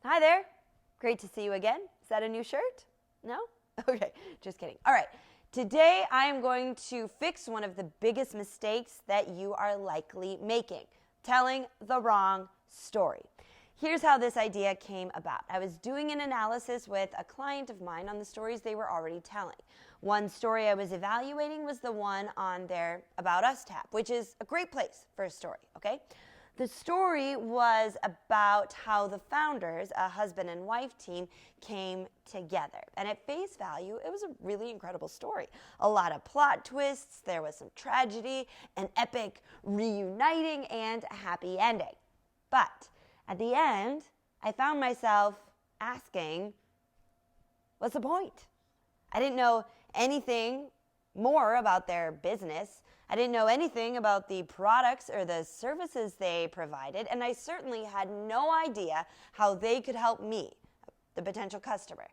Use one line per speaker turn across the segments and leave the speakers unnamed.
Hi there. Great to see you again. Is that a new shirt? No? Okay, just kidding. All right. Today I am going to fix one of the biggest mistakes that you are likely making, telling the wrong story. Here's how this idea came about. I was doing an analysis with a client of mine on the stories they were already telling. One story I was evaluating was the one on their About Us tab, which is a great place for a story, okay? The story was about how the founders, a husband and wife team, came together. And at face value, it was a really incredible story. A lot of plot twists, there was some tragedy, an epic reuniting, and a happy ending. But at the end, I found myself asking, what's the point? I didn't know anything more about their business. I didn't know anything about the products or the services they provided, and I certainly had no idea how they could help me, the potential customer.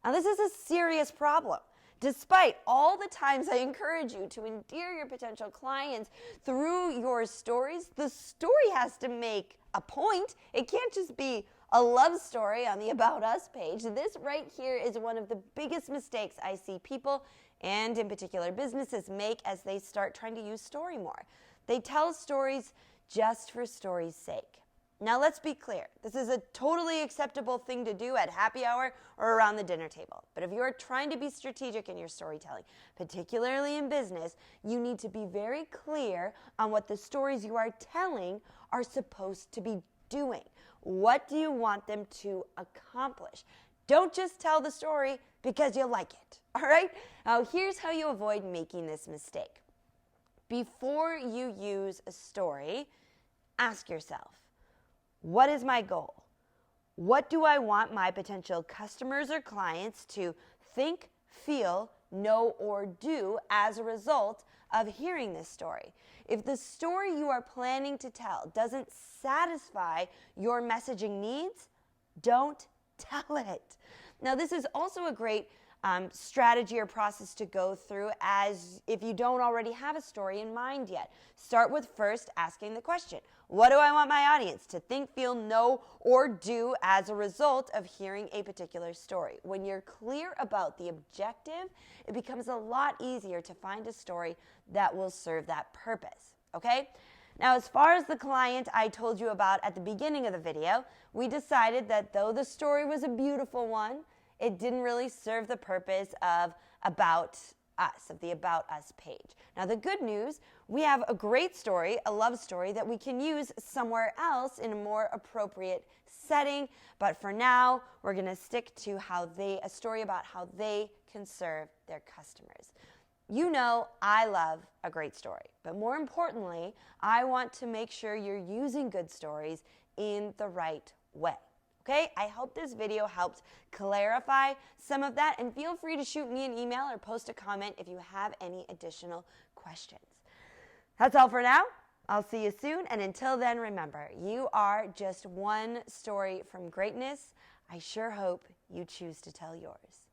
Now, this is a serious problem. Despite all the times I encourage you to endear your potential clients through your stories, the story has to make a point. It can't just be a love story on the About Us page. This right here is one of the biggest mistakes I see people, and in particular businesses, make as they start trying to use story more. They tell stories just for story's sake. Now let's be clear, this is a totally acceptable thing to do at happy hour or around the dinner table. But if you are trying to be strategic in your storytelling, particularly in business, you need to be very clear on what the stories you are telling are supposed to be doing. What do you want them to accomplish? Don't just tell the story because you like it, all right? Now here's how you avoid making this mistake. Before you use a story, ask yourself, what is my goal? What do I want my potential customers or clients to think, feel, know, or do as a result of hearing this story? If the story you are planning to tell doesn't satisfy your messaging needs, don't tell it. Now, this is also a great strategy or process to go through as if you don't already have a story in mind yet. Start with first asking the question, what do I want my audience to think, feel, know, or do as a result of hearing a particular story? When you're clear about the objective, it becomes a lot easier to find a story that will serve that purpose, okay? Now, as far as the client I told you about at the beginning of the video, we decided that though the story was a beautiful one, it didn't really serve the purpose of About Us, of the About Us page. Now, the good news, we have a great story, a love story that we can use somewhere else in a more appropriate setting. But for now, we're going to stick to a story about how they can serve their customers. You know, I love a great story, but more importantly, I want to make sure you're using good stories in the right way. Okay, I hope this video helped clarify some of that, and feel free to shoot me an email or post a comment if you have any additional questions. That's all for now. I'll see you soon, and until then, remember, you are just one story from greatness. I sure hope you choose to tell yours.